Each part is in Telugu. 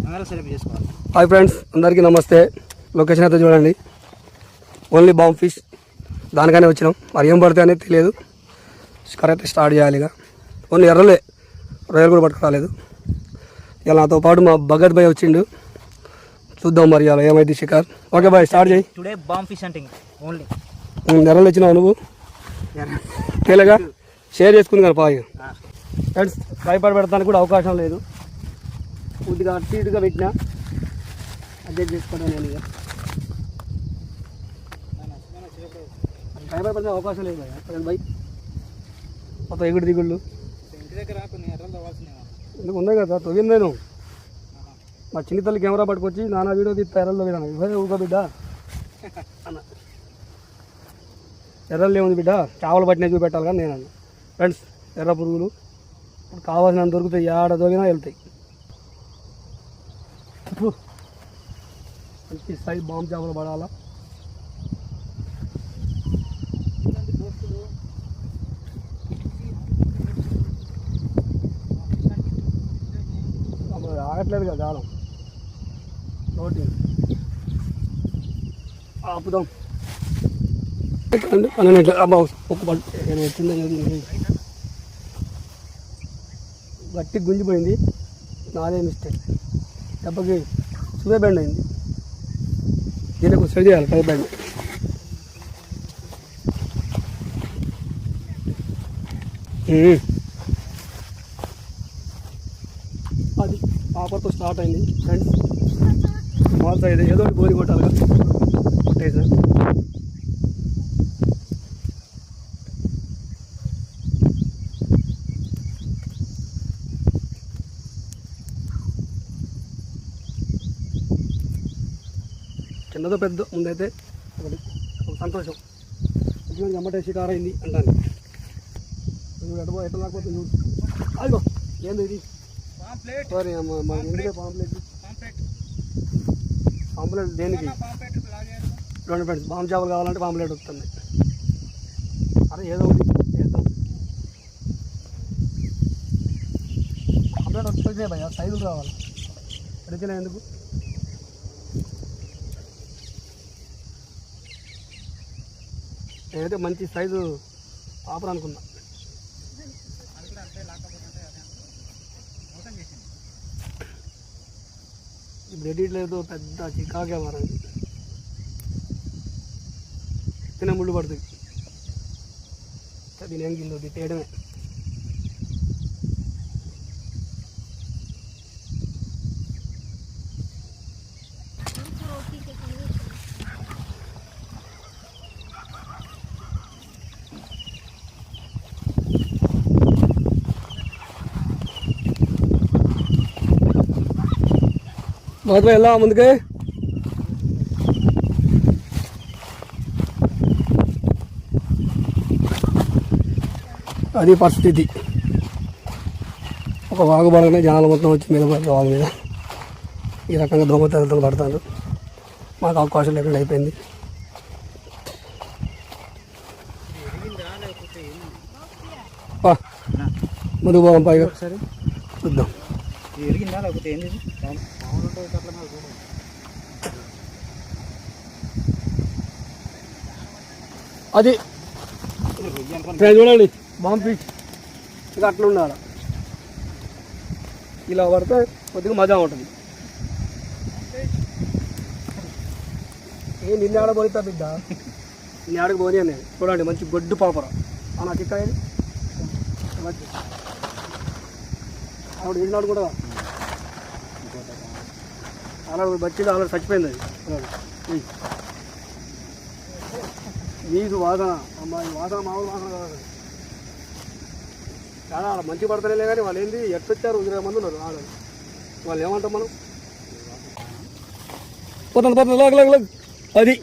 హాయ్ ఫ్రెండ్స్, అందరికీ నమస్తే. లొకేషన్ అయితే చూడండి, ఓన్లీ బాంబ్ ఫిష్. దానికనే వచ్చినాం. మరి ఏం పడితే అనేది తెలియదు. షికార్ అయితే స్టార్ట్ చేయాలి. ఇక ఓన్లీ ఎర్రలే, రొయ్యలు కూడా పట్టుకురాలేదు. ఇలా నాతో పాటు మా భగత్ భాయ్ వచ్చిండు. చూద్దాం మరి అలా ఏమైంది షికార్. ఓకే బాయ్, స్టార్ట్ చేయి. Today bomb fish hunting only. ఎర్రలు వచ్చినావు నువ్వు తేలేగా షేర్ చేసుకుని కానీ పాయి. ఫ్రెండ్స్, ట్రైపాడ్ పెడతానికి కూడా అవకాశం లేదు. కొద్దిగా అటు ఇటుగా పెట్టినా అడ్జస్ట్ చేసుకుంటాను నేను. ఇక ట్రైపాడ్ పెడితే అవకాశం లేదు భయ. బై మొత్తం ఎగుడు దిగుళ్ళు ఎందుకు ఉన్నాయి కదా, తొవ్వింది నేను. మా చిన్న తల్లి కెమెరా పట్టుకొచ్చి నానా వీడియో తీస్తా ఎర్రల్లో పోయినా. ఇవే ఊక బిడ్డ అన్న, ఎర్రలు ఏముంది బిడ్డ, చేపలు పట్టిన చూపెట్టాలి కానీ నేను అన్న. ఫ్రెండ్స్, ఎర్ర పురుగులు కావాల్సినంత దొరుకుతాయి, ఏడ దొరికినా వెళ్తాయి. మంచి సైజ్ బాంబు చేపలు పడాలా. ఆగట్లేదు కదా కాలం, నోటి ఆపుదాం. అబ్బా ఒక్క వచ్చింది, గట్టి గుంజిపోయింది. నాదే మిస్టేక్, దెబ్బకి సువే బెండ్ అయింది. దీనికి సెట్ చేయాలి పై బెండ్. అది పాపర్తో స్టార్ట్ అయింది ఫ్రెండ్స్. స్మాల్ సైజ్ ఏదో ఒకటి గోలి కొట్టాలి కదా, కొట్టేసా. చిన్నదో పెద్ద ముందైతే ఒకటి సంతోషం. గమ్మటే షికార్ అయింది అంటాను. ఎడబో ఎట్లా లేకపోతే చూడు. అదిగో ఏంది ఇది, సారీ అమ్మ, మా ఇంటికే పాంప్లెట్. పాంప్లెట్ దేనికి? చూడండి ఫ్రెండ్స్, బాంబు చేపలు కావాలంటే పాంప్లెట్ వస్తుంది. అరే ఏదో ఒకటి చేద్దాం. పాంప్లెట్ వస్తుంది భయ, సైజులు కావాలి. అడిగినా ఎందుకు? నేనైతే మంచి సైజు పాపర్ అనుకున్నా. ఇప్పుడు ఎడిట్లేదు, పెద్ద చికాకే మారండి. తినే ముళ్ళు పడుతుంది. దీని ఏం కింద తీయడమే. మొదలు ఎలా ముందుకే అది పరిస్థితి. ఒక వాగు పడగానే జనాలు మొత్తం వచ్చి మీద పడి వాగు మీద ఈ రకంగా దొంగతనాలు పడతారు. మాకు అవకాశం లేకుండా అయిపోయింది. ముందుకు పోదాం పైగా ఒకసారి చూద్దాం. అది చూడండి, బాంబ్ ఫిష్ ఇక అట్లా ఉండాలి. ఇలా పడితే కొద్దిగా మజా ఉంటుంది. ఏ నిన్న ఆడ పోతా బిడ్డ, నిన్న ఆడకు పోనీ అని. చూడండి మంచి గొడ్డు పాపర అన్న చిక్క. ఆవిడ వెళ్ళినాడు కూడా అలా బచ్చిది అలా చచ్చిపోయింది. అది నీకు వాసన, అమ్మాయి వాసన మామూలు వాసన కాదు. చాలా మంచి పడతలే కానీ వాళ్ళు ఏంది ఎట్టొచ్చారు, 20 మంది ఉన్నారు ఆడ. వాళ్ళు ఏమంటాం మనం? పోతుంది లాగ్. అది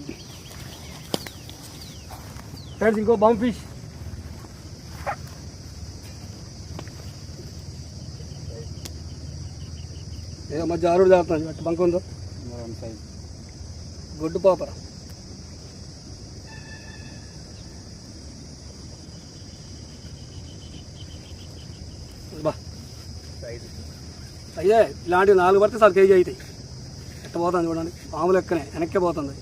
ఫ్రెండ్స్, ఇంకో బాంబ్ ఫిష్. ఏదో మధ్య ఆరుడు దాడుతుంది, అటు బంక ఉందో గొడ్డు పాపర. బా అయ్యే ఇలాంటివి 4 పడితే సార్ కేజీ అవుతాయి. ఎట్ట పోతుంది చూడండి, మామూలు ఎక్కనే వెనక్కే పోతుంది.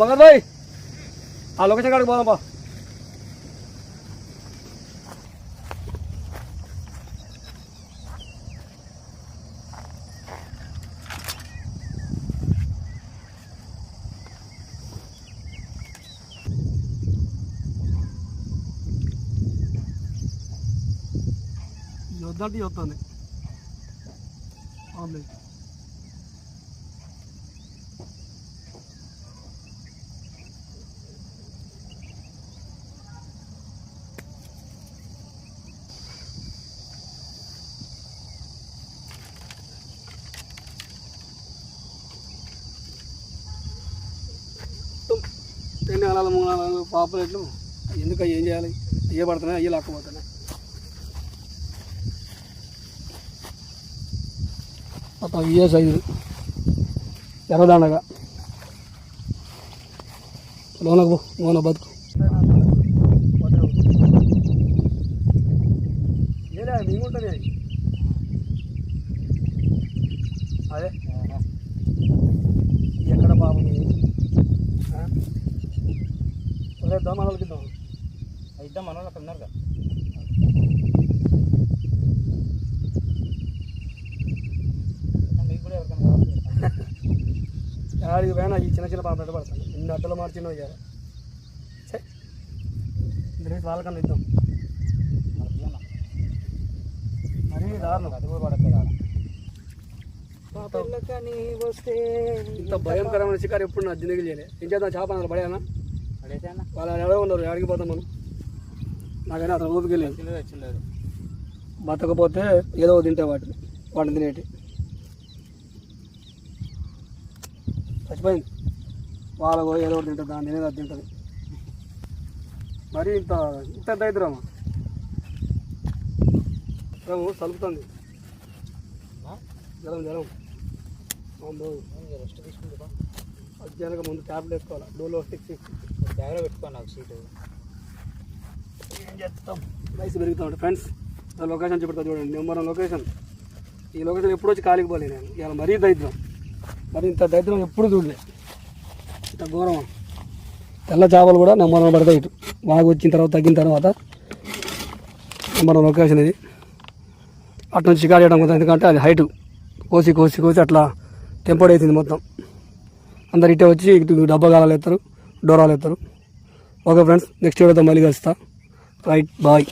బంగారు బాయ్ ఆ లొకేషన్ కాడికి పోదాం బా. వద్దంటే వస్తుంది ఆమ్లెట్. ఎన్ని అనాలు 3 అనాలు పాపులేట్లు ఎందుకు అవి ఏం చేయాలి? అయ్యే పడుతున్నాయి, అయ్యే లాక్కపోతున్నాయి. మొత్తం ఇయే సైజు ఎర్రదండగా లోనకు లోన బతుకు ఉంటుంది అది. అదే ఎక్కడ పాపం ఇద్దాం మనోళ్ళకి ఇద్దాం. ఇద్దాం మనోళ్ళు అక్కడ ఉన్నారు కదా. మీకు కూడా ఎవరికైనా కావాలి. ఆడికి పోయినా ఈ చిన్న చిన్న పాప పడతాను. ఇన్ని అడ్డలు మార్చినో ఇవ్వాలి. ఇంద్రేసి వాళ్ళకన్నా ఇద్దాం. మరీ దారుణం. అది కూడా పడట్లేదు ఆడ. వస్తే ఇంత భయంకరమైన శికారు ఎప్పుడు నా జిందగీ చేయలే. ఏం చేద్దాం, చేప అన్నారు పడేనా పడేసా వాళ్ళు ఎవరో ఉన్నారు. ఎక్కడికి పోతాం మనం? నాకైనా అతను ఊపికి లేదు. వచ్చింది బతకపోతే ఏదో తింటే వాటిని తినేటి. చచ్చిపోయింది వాళ్ళకు ఏదో ఒకటి తింటుంది, దాన్ని తినేది అది తింటుంది. మరి ఇంత దరిద్రమా? సలుపుతుంది జలం రెస్ట్ తీసుకుంటా. అర్జెంట్గా ముందు ట్యాబ్లెట్ వేసుకోవాలి. డోలో 6 బ్యాగ్లో పెట్టుకో నాకు సీటు. ఏం చేస్తాం, వయసు పెరుగుతూ ఉంటుంది. ఫ్రెండ్స్ లొకేషన్ చెప్తా చూడండి. Number location. ఈ లొకేషన్ ఎప్పుడు వచ్చి ఖాళీకి పోలే నేను. ఇవాళ మరీ దరిద్రం. మరి ఇంత దరిద్రం ఎప్పుడు చూడలే. ఇంత ఘోరం. తెల్ల చేపలు కూడా నెంబర్ పడతాయి. ఇటు బాగా వచ్చిన తర్వాత తగ్గిన తర్వాత నెంబర్ లొకేషన్ ఇది. అటు నుంచి షికారు చేయడం మొత్తం. ఎందుకంటే అది హైటు కోసి అట్లా టెంపోడ్ అవుతుంది మొత్తం. అందరు ఇటే వచ్చి ఇటు డబ్బాగాలు ఎత్తారు, డోరాలు ఎత్తారు. ఓకే ఫ్రెండ్స్, నెక్స్ట్ వీడియోతో మళ్ళీ కలుస్తా. Right, bye.